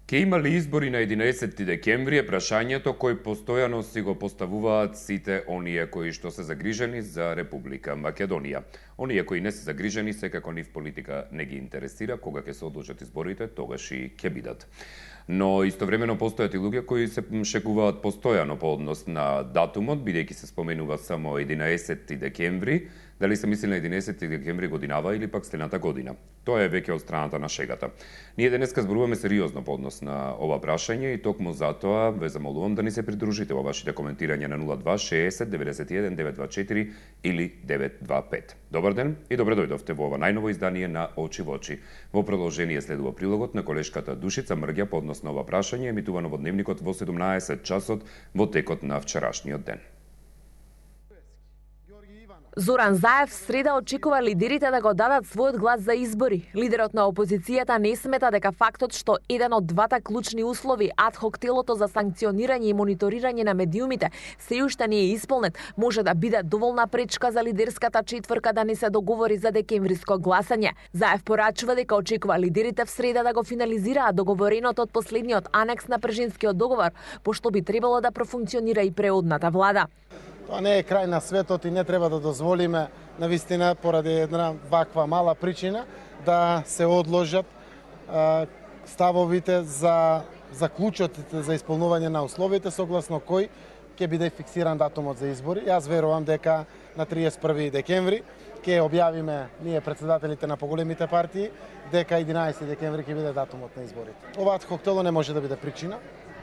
Ке има ли избори на 11 декември е прашањето кој постојано си го поставуваат сите оние кои што се загрижени за Република Македонија. Оние кои не се загрижени секако нив политика не ги интересира, кога ќе се одлучат изборите, тогаш и ќе бидат. Но истовремено постојат и луѓе кои се шегуваат постојано по однос на датумот, бидејќи се споменува само 11 декември, дали се мисли на 11 декември годинава или пак следната година. Тоа е веќе од страната на шегата. Ние денеска зборуваме сериозно по однос на ова прашање и токму затоа ве замолувам да ни се придружите во вашите коментирања на 02 60 91 924 или 925. Добар ден и добре дојдовте во ова најново издание на Очи во очи. Во продолжение следува прилогот на колешката Душица Мрѓа по однос на ова прашање, емитувано во Дневникот во 17 часот во текот на вчерашниот ден. Зоран Заев среда очекува лидерите да го дадат својот глас за избори. Лидерот на опозицијата не смета дека фактот што еден од двата клучни услови, адхок телото за санкционирање и мониторирање на медиумите, се уште не е исполнет, може да биде доволна пречка за лидерската четврка да не се договори за декемвриско гласање. Заев порачува дека очекува лидерите в среда да го финализираат договореното од последниот анекс на Прежинскиот договор, пошто би требало да профункционира и преодната влада. Тоа не е крај на светот и не треба да дозволиме навистина поради една ваква мала причина да се одложат ставовите за клучотите за исполнување на условите согласно кој ќе биде фиксиран датумот за избори. Јас верувам дека на 31 декември ќе објавиме ние претседателите на поголемите партии дека 11 декември ќе биде датумот на изборите. Ова коктело не може да биде причина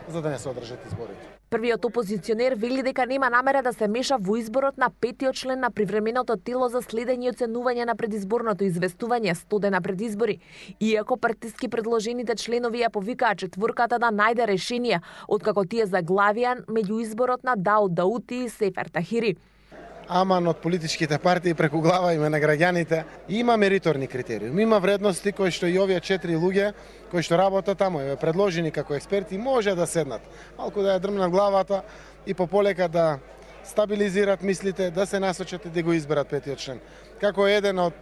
за да не се одржат изборите. Првиот опозиционер вели дека нема намера да се меша во изборот на петиот член на привременото тело за следење и оценување на предизборното известување 100 дена пред избори. Иако партиски предложените членови ја повикаа четворката да најде решение, откако тие заглавија меѓу изборот на Дауд Даути и Сефер Тахири. Аман од политичките партии преку глава име на граѓаните има мериторни критериуми, има вредности кои што и овие 4 луѓе кои што работат таму, предложени како експерти, може да седнат. Малку да ја дрмнат главата и пополека да стабилизират мислите, да се насочат и да го изберат петиот член. Како еден од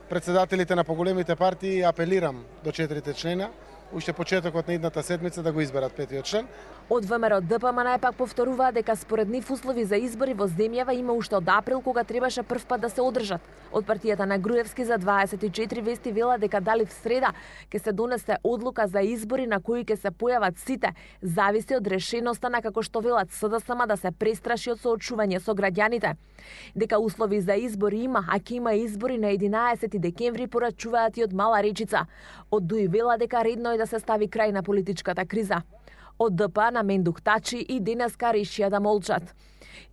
претседателите на поголемите партии апелирам до 4 члена, уште почетокот на идната седмица да го изберат петиот член. Од ВМРО ДПМН пак повторуваа дека според нив услови за избори во земјава има уште од април кога требаше првпат да се одржат. Од партијата на Груевски за 24 вести вела дека дали в среда ќе се донесе одлука за избори на кои ќе се појават сите, зависи од решеноста на како што велат СДСМ да се престраши од соочување со граѓаните. Дека услови за избори има, а ќе има избори на 11 декември порачуваат и од Мала Речица. Од Дуи вела дека редно е да се стави крај на политичката криза. Од ДП на Мендук Тачи и денеска решија да молчат.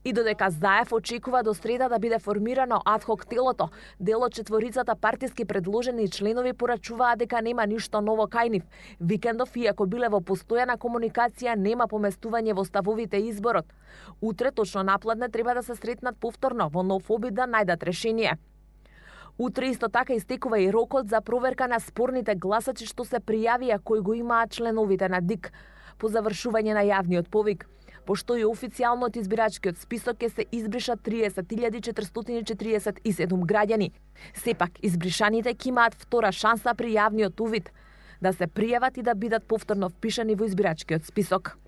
И додека Заев очекува до среда да биде формирано адхок телото, дел од четворицата партиски предложени членови порачуваат дека нема ништо ново кај нив. Викендов, иако биле во постојана комуникација, нема поместување во ставовите изборот. Утре точно напладне треба да се сретнат повторно во нов обид да најдат решение. Утре исто така истекува и рокот за проверка на спорните гласачи што се пријавија кои го имаат членовите на ДИК по завршување на јавниот повик. Пошто и официјално од избирачкиот список ќе се избришат 30.447 граѓани. Сепак, избришаните ќе имаат втора шанса при јавниот увид да се пријават и да бидат повторно впишани во избирачкиот список.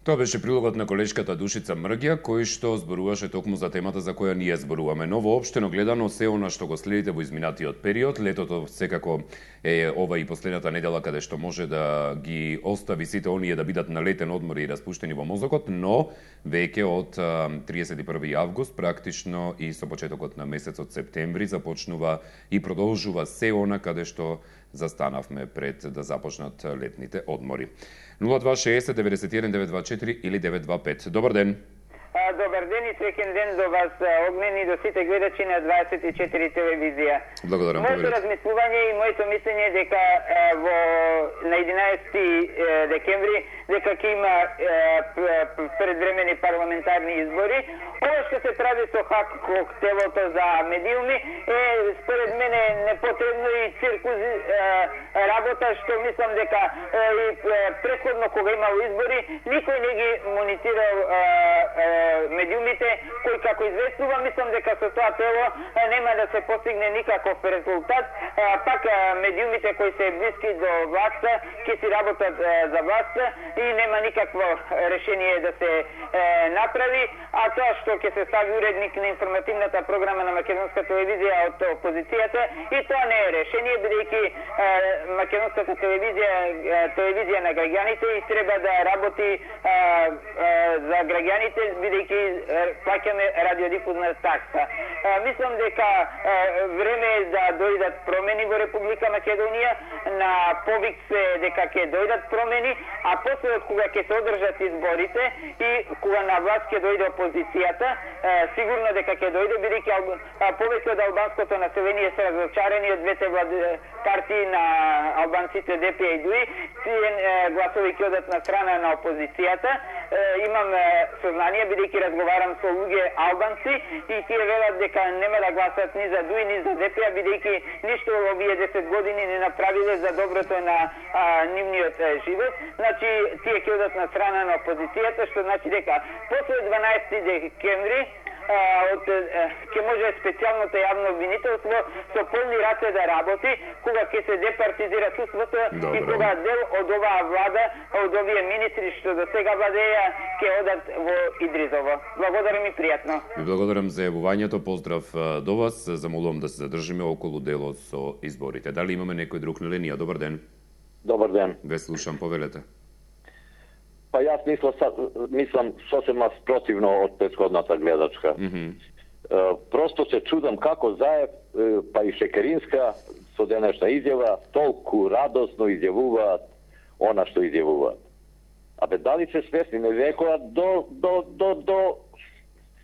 Тоа беше прилогот на колешката Душица Мрѓа, кој што зборуваше токму за темата за која ние зборуваме. Но воопштено гледано, се она што го следите во изминатиот период, летото секако е ова и последната недела каде што може да ги остави сите оние да бидат на летен одмор и распуштени во мозокот, но веќе од 31 август, практично и со почетокот на месецот септември, започнува и продолжува се она каде што застанавме пред да започнат летните одмори. 0260 91 924 или 925. Добар ден. Добар ден и среќен ден до вас, Огнен, и до сите гледачи на 24 телевизија. Благодарам. Моето размислување и моето мислење дека на 11 декември дека ќе има предвремени парламентарни избори. Ова што се прави со коктелото за медиуми е според мене непотребно и циркуз работа што мислам дека и претходно кога имало избори никој не ги монитирал медиумите, кој како известува, мислам дека со тоа тело нема да се постигне никаков резултат. Пак медиумите кои се блиски до власта ќе си работат за власта и нема никакво решение да се направи, а тоа што ќе се стави уредник на информативната програма на македонска телевизија од опозицијата, и тоа не е решение, бидејќи македонската телевизија на граѓаните и треба да работи за граѓаните, бидејќи плаќаме радиодифузна такса. Мислам дека време е да дојдат промени во Република Македонија, на повик се дека ќе дојдат промени, а после од кога ќе се одржат изборите и кога на власт ќе дојде опозицијата, сигурно дека ќе дојде, бидејќи повеќе од албанското население се разочарени од двете партии на албанците ДП и ДУИ, тие гласови ќе одат на страна на опозицијата. Имам сознание, бидејќи разговарам со луѓе албанци и тие велат дека нема да гласат ни за ДУИ, ни за ДП, бидејќи ништо овие 10 години не направиле за доброто на нивниот живот. Значи, тие ќе одат на страна на опозицијата, што значи дека после 12 декември ќе може специјалното јавно обвинителство со полни раце да работи, кога ќе се департизира судството и кога дел од оваа влада, од овие министри што до сега владеја, ќе одат во Идризово. Благодарам и пријатно. Ви благодарам за јавувањето, поздрав до вас. Замолувам да се задржиме околу делот со изборите. Дали имаме некој друг на линија? Добар ден. Добар ден. Ве слушам, повелете. Па јас мислам сосема спротивно од претходната гледачка. Просто се чудам како Заев, па и Шекеринска со денешна изјава толку радосно изјавуваат она што изјавуваат. Абе, дали се свесни, не рекоат до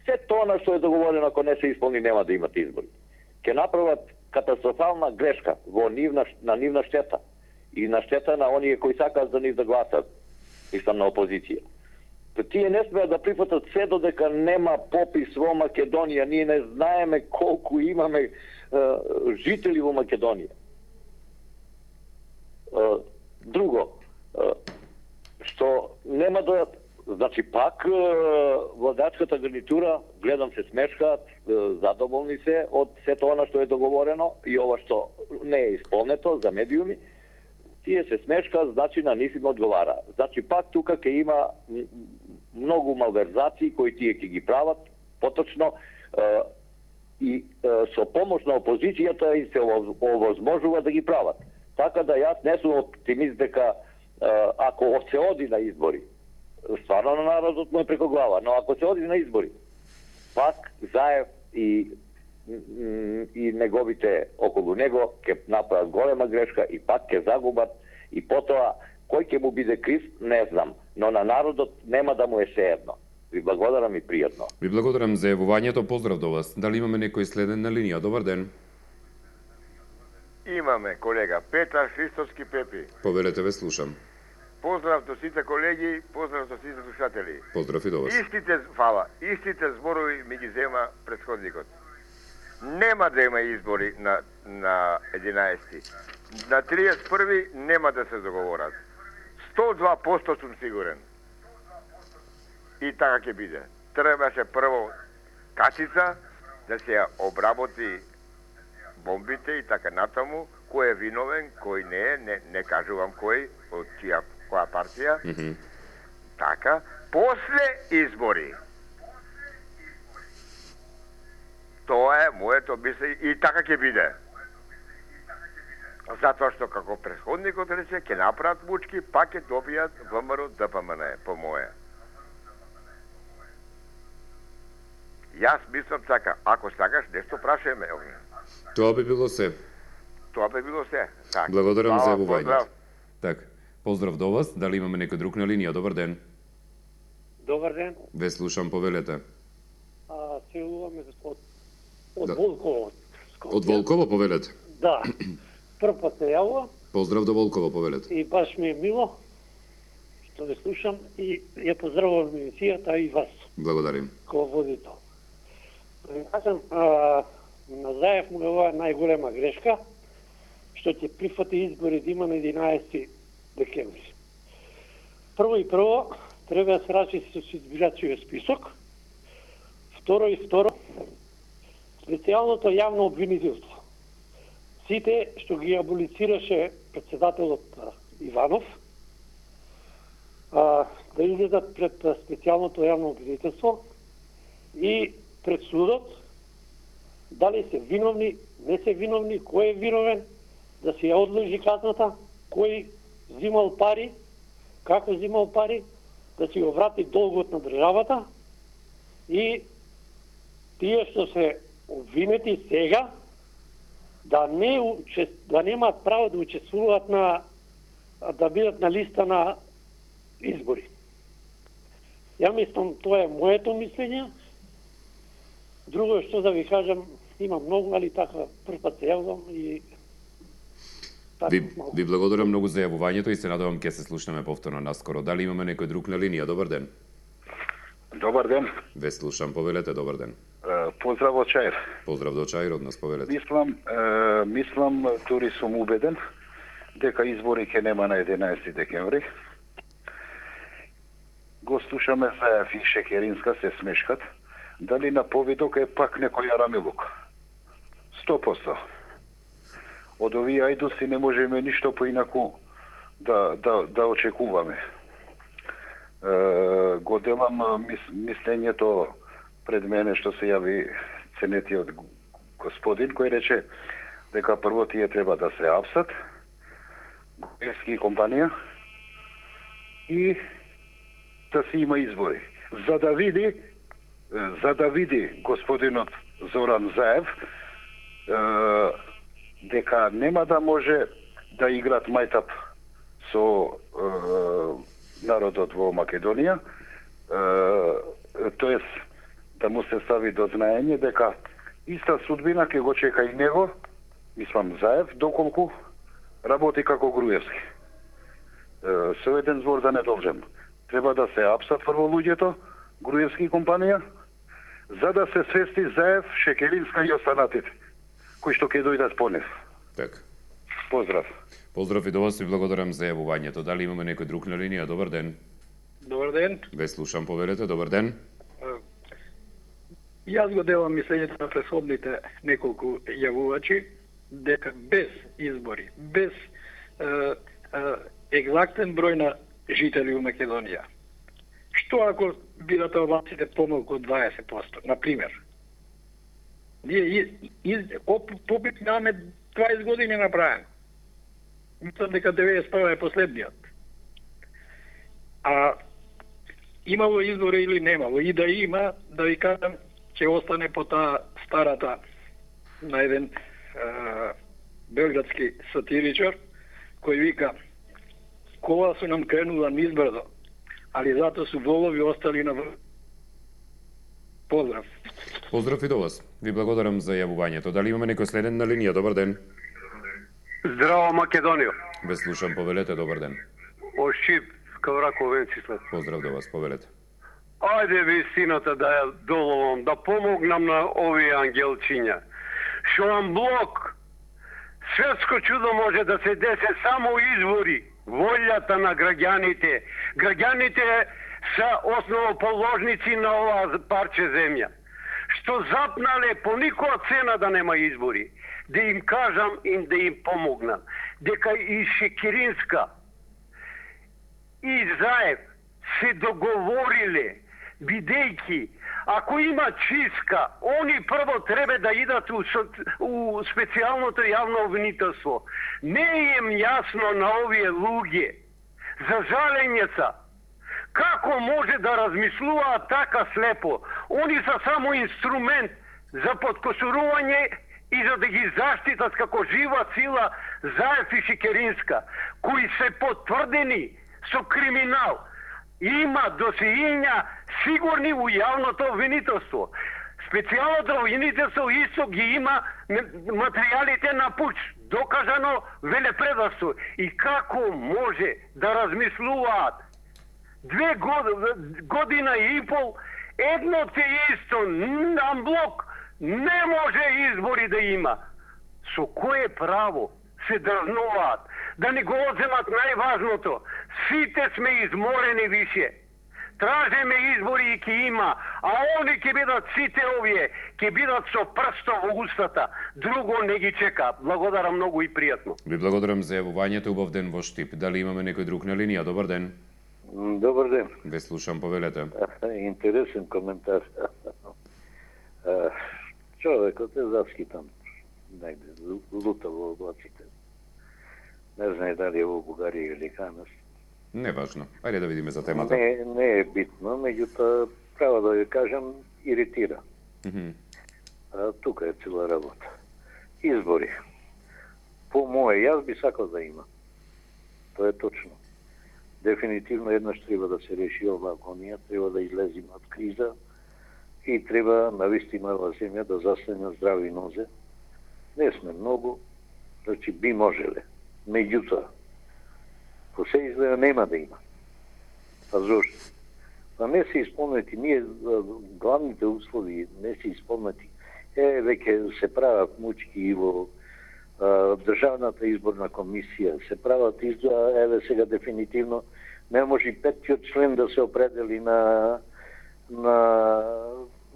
се тоа што е договорено, ако не се исполни, нема да имат избори. Ке направат катастрофална грешка на нивна штета и на штета на оние кои сакаат за нив да гласат. Мислам на опозиција. Тие не смеат да прифатат се додека нема попис во Македонија. Ние не знаеме колку имаме жители во Македонија. Друго, што нема да... Значи, пак владачката гарнитура, гледам се смешкаат, задоволни се од сето она што е договорено и ова што не е исполнето за медиуми. Тие се смешкаат, значи на нив им одговара. Значи пак тука ќе има многу малверзации кои тие ќе ги прават поточно и со помош на опозицијата и се овозможува да ги прават. Така да јас не сум оптимист дека ако се оди на избори, стварно на народот му е преко глава, но ако се оди на избори, пак Заев и неговите околу него ќе направат голема грешка и пак ќе загубат и потоа кој ќе му биде крив, не знам, но на народот нема да му е сеедно. Ви благодарам и пријатно. Ви благодарам за јавувањето, поздрав до вас. Дали имаме некој следен на линија? Добар ден. Имаме, колега, Петар Христовски Пепи. Повелете, ве слушам. Поздрав до сите колеги, поздрав до сите слушатели. Поздрав и до вас. Истите зборови ми ги зема претходникот. Нема да има избори на 11. На 31 нема да се договорат. 102% сум сигурен. И така ќе биде. Требаше прво касица да се обработи бомбите и така натаму, кој е виновен, кој не е, не кажувам кој, од која партија. Така, после избори. Тоа е моето мислење и така ќе биде. Затоа што како претходникот рече, ќе направат мучки, пак ќе добијат ВМРО ДПМН, по моје. Јас мислам така, ако сакаш нешто прашајме. Тоа би било се. Тоа би било се. Так. Благодарам за јавувањето. Так, поздрав до вас. Дали имаме некој друг на линија? Добар ден. Добар ден. Ве слушам, повелете. Се јавуваме од Волково. Од Волково, повелете. Да. Прв пат се јавувам. Поздрав до Волково, повелете. И баш ми е мило што ве слушам и ја поздравувам емисијата и вас. Благодарим. Кој води тоа. Кажам, на Заев му е ова најголема грешка, што ќе прифати избори да има на 11 декември. Прво и прво, треба да се рачи со избирачиот список Второ, специјалното јавно обвинителство. Сите што ги аболицираше председателот Иванов, да излезат пред специјалното јавно обвинителство и пред судот, дали се виновни, не се виновни, кој е виновен, да се ја одлежи казната, кој взимал пари, како взимал пари, да си го врати долгот на државата и тие што се обвинети сега да немаат право да учествуваат да бидат на листа на избори. Ја мислам, тоа е моето мислење. Друго што да ви кажам, има многу, али така првпат се јавам и Ви благодарам многу за јавувањето и се надевам ќе се слушнеме повторно наскоро. Дали имаме некој друг на линија? Добар ден. Добар ден. Ве слушам, повелете, добар ден. Поздрав од Чаир. Поздрав до Чаир, од нас повелете. Мислам, дури сум убеден дека избори ќе нема на 11 декември. Го слушаме Заев и Шекеринска се смешкат. Дали на повидок е пак некој Арамилук? 100%. Од овие ајдоси не можеме ништо поинаку да очекуваме. Го делам мислењето пред мене што се јави ценетиот господин кој рече дека прво тие треба да се апсат Груевски компанија и да се има избори. За да види господинот Зоран Заев дека нема да може да играт мајтап со народот во Македонија, тоест да му се стави до знаење дека иста судбина ќе го чека и него, мислам Заев, доколку работи како Груевски. Со еден збор да не должам. Треба да се апсат прво луѓето, Груевски компанија, за да се свести Заев, Шекеринска и останатите, кои што ќе дојдат по нив. Така. Поздрав. Поздрав и до вас и благодарам за јавувањето. Дали имаме некој друг на линија? Добар ден. Добар ден. Ве слушам, повелете, добар ден. Јас го делам мислењето на претходните неколку јавувачи дека без избори, без екзактен број на жители у Македонија, што ако бидат албанците помалку од 20%, например? Ние попит имаме 20 години направен. Мислам дека 91 е последниот. А имало избори или немало, и да има, да ви кажам, ќе остане по таа старата на еден белградски сатиричар, кој вика: кола су нам кренула низбрзо, али зато су волови остали на врв. Поздрав. Поздрав и до вас. Ви благодарам за јавувањето. Дали имаме некој следен на линија? Добар ден. Здраво, Македонија. Ве слушам, повелете, добар ден. Од Шип, Каврако Венцислав. Поздрав до вас, повелете. Ајде вистината да ја доловам, да помогнам на овие ангелчиња. Шо вам блок, светско чудо може да се десе само избори, волјата на граѓаните. Граѓаните се основоположници на оваа парче земја. Што запнале по никоја цена да нема избори. Да им кажам и да им помогнам. Дека и Шекеринска и Заев се договориле, бидејќи ако има чистка, они прво треба да идат у специјалното јавно обвинителство. Не им јасно на овие луѓе, за жалењеца, како може да размислуваат така слепо? Они се само инструмент за подкосурување и за да ги заштитат како жива сила Заев и Шекеринска, кои се потврдени со криминал. Има досења сигурни у јавното обвинителство. Специјалното обвинителство исто ги има материјалите на пуч, докажано велепредавство. И како може да размислуваат 2 година и пол едно те исто амблок, не може избори да има. Со кое право се дрзнуваат? Да не го одземат најважното. Сите сме изморени више. Тражиме избори и ќе има, а они ќе бидат сите овие, ќе бидат со прсто во устата. Друго не ги чека. Благодарам многу и пријатно. Ви благодарам за јавувањето, убав ден во Штип. Дали имаме некој друг на линија? Добар ден. Добар ден. Ве слушам, повелете. Интересен коментар. Човекот е заскитан негде, лута во облаците. Не знае дали е во Бугарија или Канас. Неважно. Ајде да видиме за темата. Не е битно, меѓутоа, право да ја кажам, иритира. Тука е цела работа. Избори. По моје, јас би сакал да има. Тоа е точно. Дефинитивно еднаш треба да се реши ова агонија, треба да излезиме од криза и треба навистина во земја да застане здрави нозе. Не сме многу, значи би можеле. Меѓутоа, по се изгледа нема да има. Па зошто? Па не се исполнети, ние главните услови не се исполнети. Веќе се прават мучки и во Државната изборна комисија, се прават изгледа, сега дефинитивно не може петтиот член да се определи на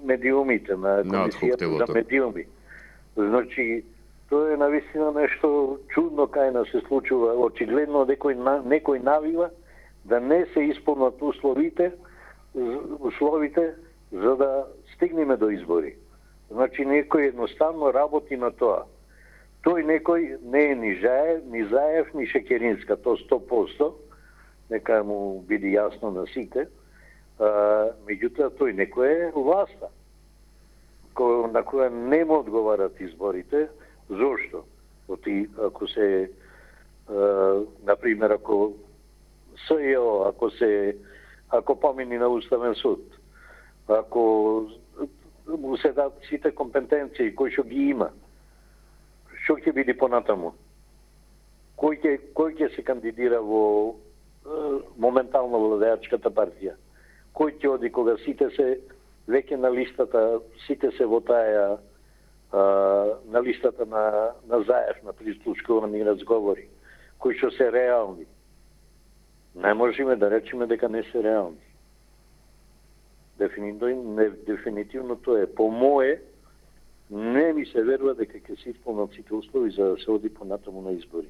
медиумите, на комисијата за медиуми. Значи, тоа е навистина нешто чудно кај нас се случува. Очигледно некој навива да не се исполнат условите за да стигнеме до избори. Значи некој едноставно работи на тоа. Тој некој не е ни Заев, ни Шекеринска, тоа 100%, нека му биде јасно на сите. Меѓутоа тој некој е власта, на која не му одговарат изборите. Зошто? Ако се, например, ако СЈО, ако помини на Уставен суд, ако му се дадат сите компетенции кои што ги има, што ќе биде понатаму? Кој ќе се кандидира во моментално владеачката партија? Кој ќе оди кога сите се веќе на листата, сите се во таа на листата на Заев, на прислушкувани разговори, кои што се реални. Не можеме да речеме дека не се реални. Дефинитивно тоа е. По моје, не ми се верува дека ќе се исполнат сите услови за да се оди понатаму на избори.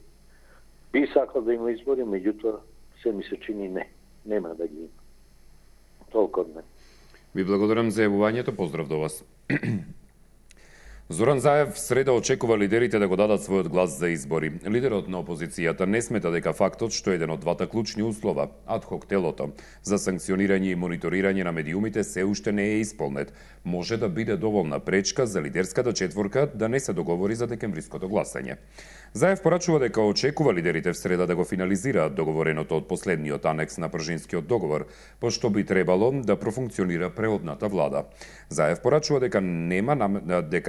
Би сакал да има избори, меѓутоа се ми се чини не. Нема да ги има. Толку од мен. Ви благодарам за јавувањето, поздрав до вас. Зоран Заев среда очекува лидерите да го дадат својот глас за избори. Лидерот на опозицијата не смета дека фактот што еден од двата клучни услова, адхок телото, за санкционирање и мониторирање на медиумите се уште не е исполнет, може да биде доволна пречка за лидерската четворка да не се договори за декемвриското гласање. Заев порачува дека очекува лидерите в среда да го финализираат договореното од последниот анекс на Пржинскиот договор, пошто би требало да профункционира преодната влада. Заев порачува дека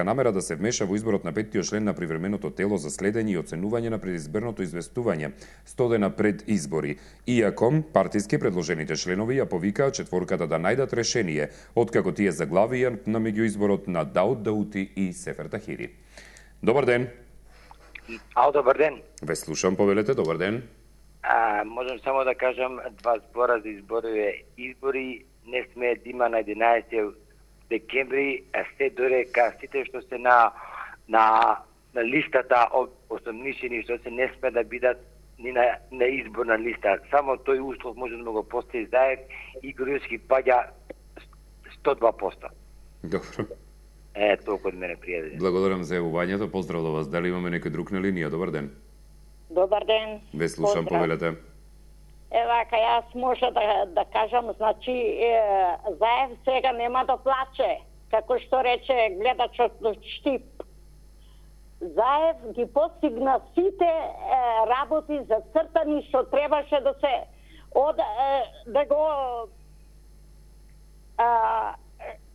намера да се вмеша во изборот на петтиот член на привременото тело за следење и оценување на предизборното известување 100 дена пред избори, иако партиски предложените членови ја повикаа четворката да најдат решение, откако тие заглавија на меѓуизборот на Дауд Даути и Сефер Тахири. Добар ден. Добар ден. Ве слушам, повелете, добар ден. Можам само да кажам два збора за избори не сме да има на 11 декември, а се дорека сите што се на листата осомнишени, што се не сме да бидат ни на изборна листа. Само тој услов може да го постави Заев и Груевски паѓа 102%. Добро. Толку од мене, пријатели. Благодарам за јавувањето, поздрав до вас. Дали имаме некој друг на линија? Добар ден. Добар ден. Ве слушам, повелете. Вака, јас може да кажам, значи, Заев сега нема да плаче, како што рече гледачот од Штип. Заев ги постигна сите работи зацртани што требаше да се да го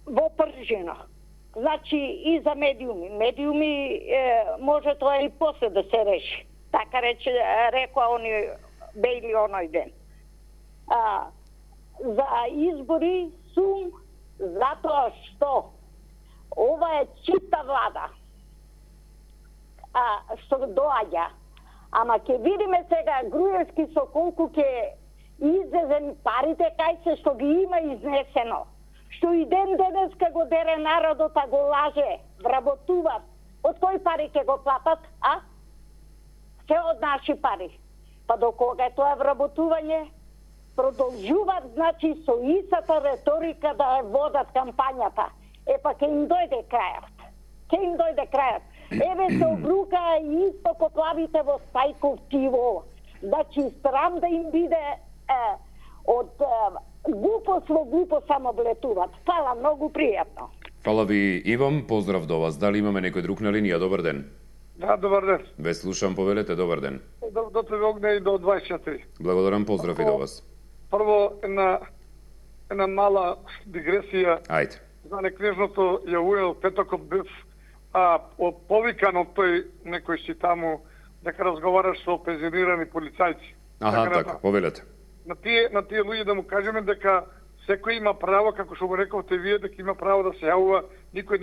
во Пржино. Значи и за медиуми. Медиуми може тоа и после да се реши. Така рекоа они бејли оној ден. За избори сум затоа што ова е чиста влада што доаѓа. Ама ќе видиме сега Груевски со колку ќе излезени парите кај се што ги има изнесено. Што и ден денеска го дере народот, а го лаже, вработуваат. Од кои пари ќе го платат, а? Се од наши пари. Па до кога е тоа вработување? Продолжуваат, значи, со истата реторика да водат кампањата. Па ќе им дојде крајот. Ќе им дојде крајот. Еве се обрукаа исто поплавите во Стајков Тиво. Значи, срам да им биде од глупост во глупост само влетуваат. Фала, многу пријатно. Фала ви, Иван, поздрав до вас. Дали имаме некој друг на линија? Добар ден. Да, добар ден. Ве слушам, повелете, добар ден. До тебе огне и до 24. Благодарам, поздрав и до вас. Прво, една мала дигресија. Ајде. За некнежното јавување петокот бев повикан од тој некој си таму дека разговараш со пензионирани полицајци. Аха, така, повелете. На тие луѓе да му кажеме дека секој има право, како што го рековте вие, дека има право да се јавува, никој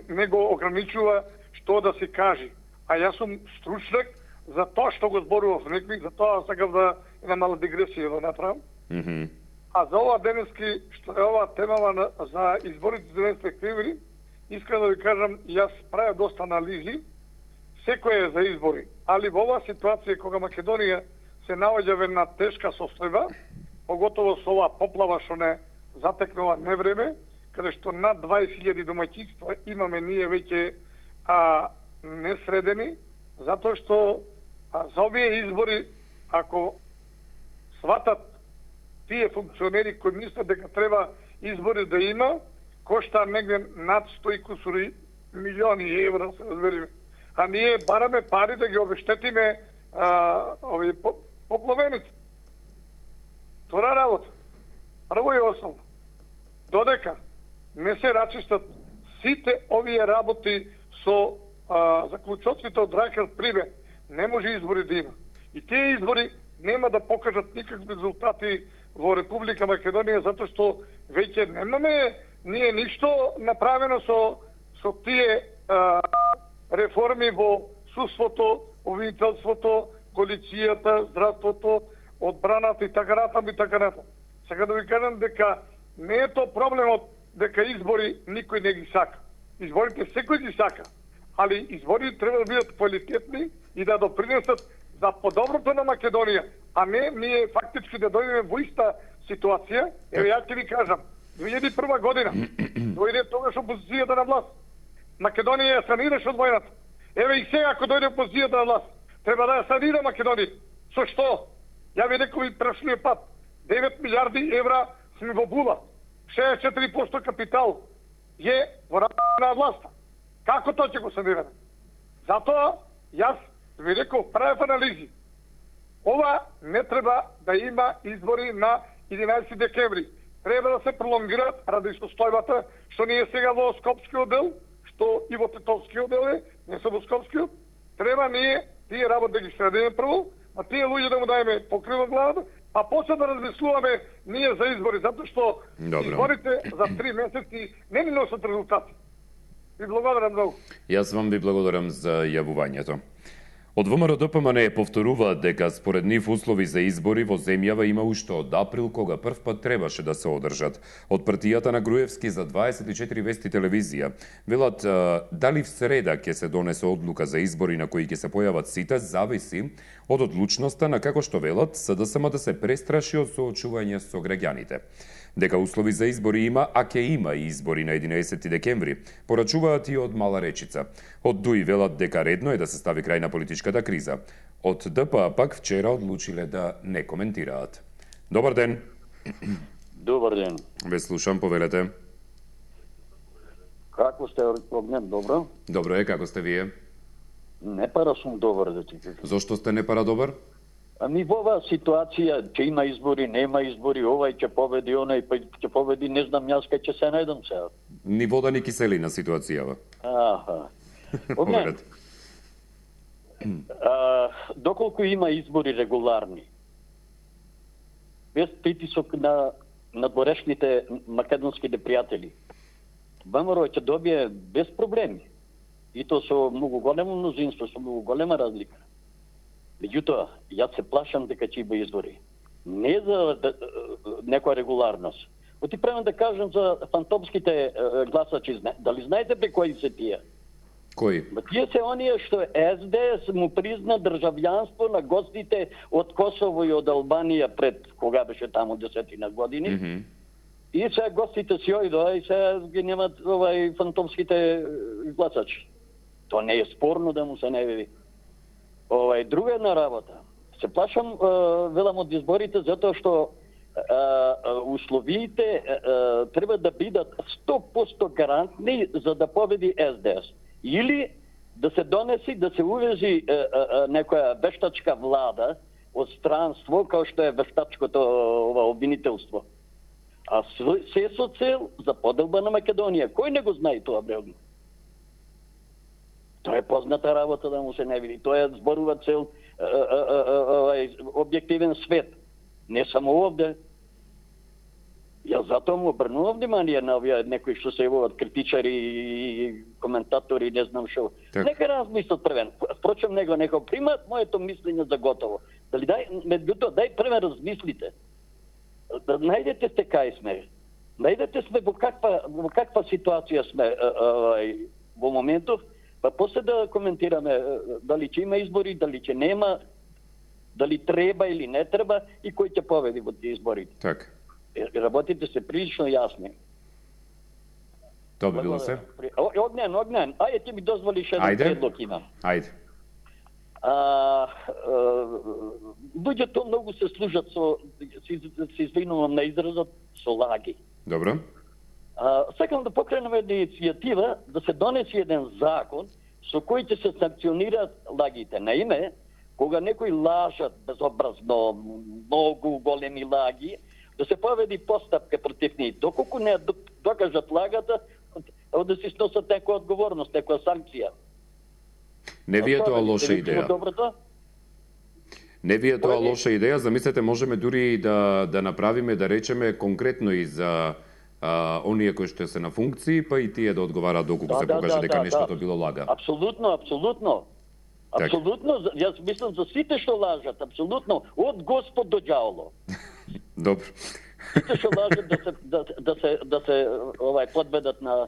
не го ограничува што да се каже. А јас сум стручнак за тоа што го зборував некој, за тоа сакав да една мала дигресија да направам. А за ова денески, што е ова темава за изборите за 11 декември, искрено да ви кажам, јас правя доста анализи, секој е за избори, али во оваа ситуација кога Македонија се наоѓа во една тешка состојба, поготово со оваа поплава што не затекнува невреме, каде што над 20.000 домаќинства имаме ние веќе несредени, затоа што за овие избори, ако сватат тие функционери кои мислат дека треба избори да има, кошта негде над 100 и кусури милиони евра, се разбериме. А ние бараме пари да ги обештетиме овие поплавеници. Тоа работа. Прво и основно. Додека не се рачистат сите овие работи со заклучоците од Ракел Прибе, не може избори да има. И тие избори нема да покажат никакви резултати во Република Македонија, затоа што веќе немаме ние ништо направено со тие реформи во судството, обвинителството, полицијата, здравството, одбраната и така натаму. Сега да ви кажам дека не е тоа проблемот дека избори никој не ги сака. Изборите секој ги сака, али изборите треба да бидат квалитетни и да допринесат за подоброто на Македонија, а не ние фактички да дојдеме во иста ситуација. Еве ја ќе ви кажам, 2001 година дојде тогаш опозицијата на власт. Македонија ја санираше од војната. Еве и сега ако дојде опозицијата на власт, треба да ја санира Македонија. Со што? Ја ви реков и прошниот пат. 9 милиарди евра сме во була. 64% капитал е во раката на власта. Како тоа ќе го санираме? Затоа јас ви реков, правев анализи. Ова не треба да има избори на 11 декември. Треба да се пролонгираат ради состојбата што ние сега во Скопскиот дел, што и во Тетовскиот дел е, не со во Скопскиот. Треба ние тие работи да ги средиме прво, а тие луѓе да му дајме покрива главата, а после да размислуваме ние за избори, затоа што изборите за 3 месеци не ни носат резултати. Ви благодарам многу. Јас вам ви благодарам за јавувањето. Од ВМРО ДПМН повторуваат дека според нив услови за избори во земјава има уште од април, кога првпат требаше да се одржат. Од партијата на Груевски за 24 вести телевизија велат дали в среда ќе се донесе одлука за избори на кои ќе се појават сите, зависи од одлучноста на, како што велат, СДСМ да се престраши од соочување со граѓаните. Дека услови за избори има, а ќе има и избори на 11 декември, порачуваат и од Мала Речица. Од ДУИ велат дека редно е да се стави крај на политичката криза. Од ДПА пак вчера одлучиле да не коментираат. Добар ден. Добар ден. Ве слушам, повелете. Како сте, Огнен, добро? Добро е, како сте вие? Не пара сум добар, да ти кажам. Зошто сте не пара добар? Ами во оваа ситуација, ќе има избори, нема избори, овај ќе победи, онај ќе победи, не знам јас кај ќе се најдам сега. Ни вода ни киселина ситуацијава. Аха. Огнен, доколку има избори регуларни, без притисок на надворешните македонските пријатели, ВМРО ќе добие без проблеми. И то со многу големо мнозинство, со многу голема разлика. Меѓутоа, јас се плашам дека ќе има избори. Не за некоја регуларност. Оти према да кажам за фантомските гласачи. Дали знаете при кои се тие? Кои? Тие се оние што СДС му призна државјанство на гостите од Косово и од Албанија пред кога беше таму 10 години. И сега гостите си ојдоа и сега ги немат фантомските гласачи. То не е спорно да му се не види. Друга една работа. Се плашам, велам, од изборите, затоа што условиите треба да бидат 100% гарантни за да победи СДС. Или да се донеси, да се увези некоја вештачка влада од странство, као што е вештачкото обвинителство. А се со цел за поделба на Македонија. Кој не го знае тоа, бреодно? Тоа е позната работа да му се не види. Тоа е зборува цел објективен свет. Не само овде. Јас затоа му обрнувам внимание на овие некои што се јавуваат критичари и коментатори, не знам што. Нека размислат првен. Впрочем, нека примат моето мислење за готово. Дај првен размислите. Да најдете сте кај сме. Најдете сме во каква ситуација сме во моментов, па после да коментираме дали ќе има избори, дали ќе нема, дали треба или не треба и кој ќе победи во тие избори. Така. Работите се прилично јасни. Тоа би било се? Огнен, ајде ти ми дозволиш еден предлог имам. Ајде. Луѓето многу се служат се извинувам на изразот, со лаги. Добро. Сакам да покренем една иницијатива да се донеси еден закон со кој ќе се санкционираат лагите. Наиме, кога некои лажат безобразно, многу големи лаги, да се поведи постапка против нив. Доколку не докажат лагата, да си сносат некоја одговорност, некоја санкција. Не ви е тоа лоша идеја. Не ви е тоа лоша идеја, замислете, можеме дури да направиме, да речеме конкретно и за оние кои што се на функции, па и тие да одговараат доколку се покаже дека нештото било лага. Апсолутно. Апсолутно, јас мислам за сите што лажат, апсолутно, од Господ до ѓаволо. Добро. Сите што лажат да се подведат на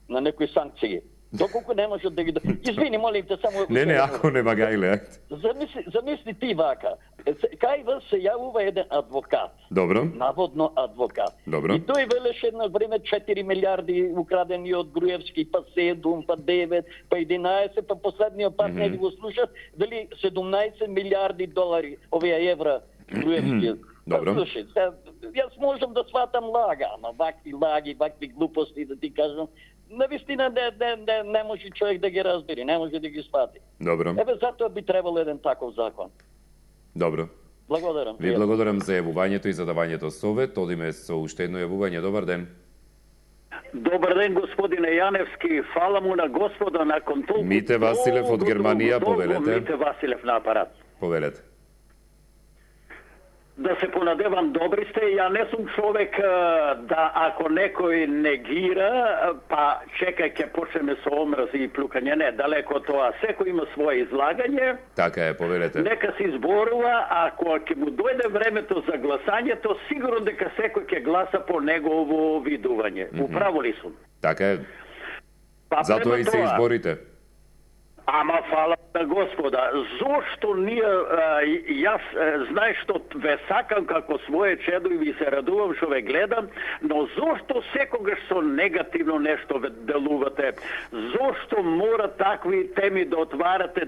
некои санкции. Доколку не можат да ги... Извини, молим те, само... Не, ако не магајле, Замисли ти вака. Кај вас се јавува еден адвокат. Добро. Наводно адвокат. Добро. И тој велеше едно време 4 милиарди украдени од Груевски, па 7, па 9, па 11, па последниот пат не го слушат, дали 17 милиарди долари, овие евра, Груевски. Добро. Слушай, јас можам да сватам лага, ама вакви лаги, вакви глупости, да ти кажам, навистина не може човек да ги разбери, не може да ги свати. Добро. Затоа би требало еден таков закон. Добро. Благодарам. Ви благодарам за јавувањето и задавањето совет. Одиме со уште едно јавување. Добар ден. Добар ден, господине Јаневски. Фала му на Господа након толку... Мите Василев од Германија, повелете. Мите Василев на апарат. Повелете. Да се понадевам, добри сте. Ја не сум човек да ако некој негира, па чекај ќе почнеме со омраз и плюкање. Не, далеко од тоа. Секој има свое излагање. Така е, повелете. Нека се изборува, ако ќе му дојде времето за гласањето, сигурно дека секој ќе гласа по негово видување. Управо ли сум? Така е. Затоа и се изборите. Ама фала на Господа, зошто ние, јас знаеш што ве сакам како своје чедо и ви се радувам што ве гледам, но зошто секогаш со негативно нешто ве делувате? Зошто мора такви теми да отварате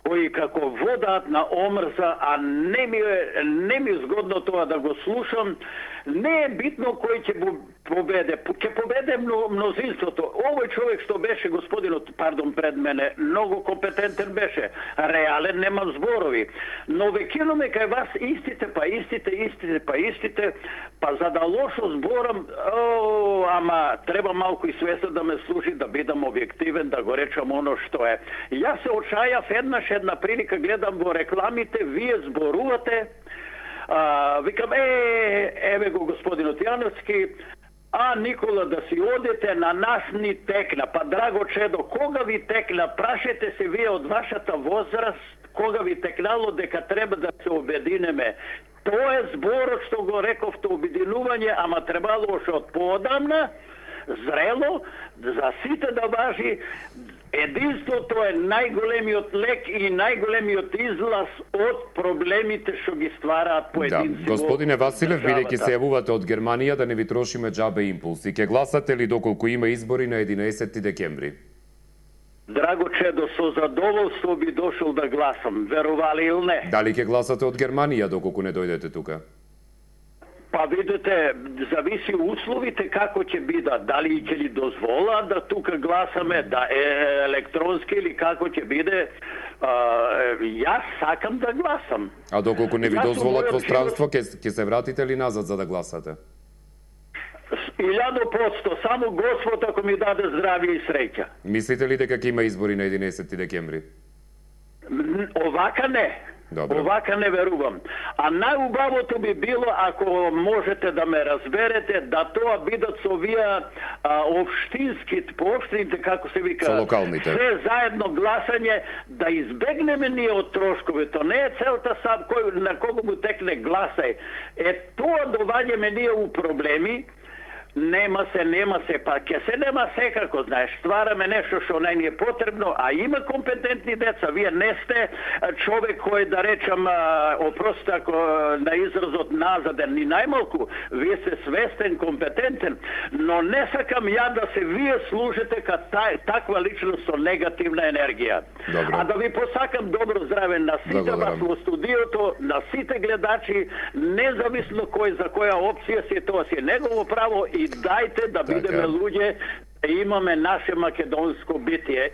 кои како водаат на омрза, а не ми згодно тоа да го слушам. Не е битно кој ќе победе. Ќе победе мнозинството. Овој човек што беше господинот, пред мене, многу компетентен беше. Реален, нема зборови. Но векинуме кај вас истите, па за да лошо зборам, ама треба малку и свеста да ме слуши, да бидам објективен, да го речам оно што е. Јас се очајав една прилика, гледам во рекламите, вие зборувате, викам, еве го господинот Јановски, А, Никола, да си одите на нас ни текна. Па, драго чедо, кога ви текна? Прашете се вие од вашата возраст, кога ви текнало дека треба да се обединеме. Тоа е зборот што го рековте, обединување, ама требало още од поодамна, зрело, за сите да важи. Единството е најголемиот лек и најголемиот излаз од проблемите што ги ствараат поединци. Да, господине Василев, бидејќи се јавувате од Германија, да не ви трошиме џабе импулси. Ке гласате ли доколку има избори на 11 декември? Драго чедо, со задоволство би дошол да гласам, верували или не. Дали ке гласате од Германија доколку не дојдете тука? Па видите, зависи условите како ќе бидат. Дали ќе ли дозволат да тука гласаме, да е електронски или како ќе биде. Јас сакам да гласам. А доколку не ви дозволат во странство, ќе се вратите ли назад за да гласате? 1000%, само Господ ако ми даде здравје и среќа. Мислите ли дека ќе има избори на 11 декември? Овака не. Добро. Овака не верувам. А најубавото би било, ако можете да ме разберете, да тоа бидат со овие општински, по општините, како се вика, со локалните. Се заедно гласање, да избегнеме ние од трошковите. Не е целта сам на кого му текне гласај. Тоа доваѓаме ние у проблеми. Нема се, па ќе се нема секако, знаеш, ствараме нешто што не ни е потребно, а има компетентни деца. Вие не сте човек кој, да речам, опросте ако на изразот назаден, ни најмалку, вие сте свестен, компетентен, но не сакам ја да се вие служите ка таква личност со негативна енергија. Добро. А да ви посакам добро здраве на сите вас во студиото, на сите гледачи, независно кој за која опција си, тоа си е негово право и дајте да бидеме луѓе, да имаме наше македонско битие.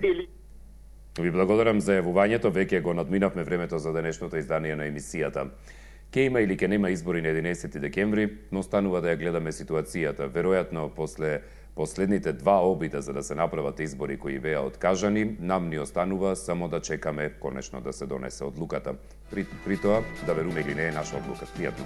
Ви благодарам за јавувањето, веќе го надминавме времето за денешното издание на емисијата. Ке има или ке нема избори на 11 декември, но останува да ја гледаме ситуацијата. Веројатно, после последните 2 обида за да се направат избори кои беа откажани, нам ни останува само да чекаме конечно да се донесе одлуката. При тоа, да веруваме или не е наша одлука. Пријатно.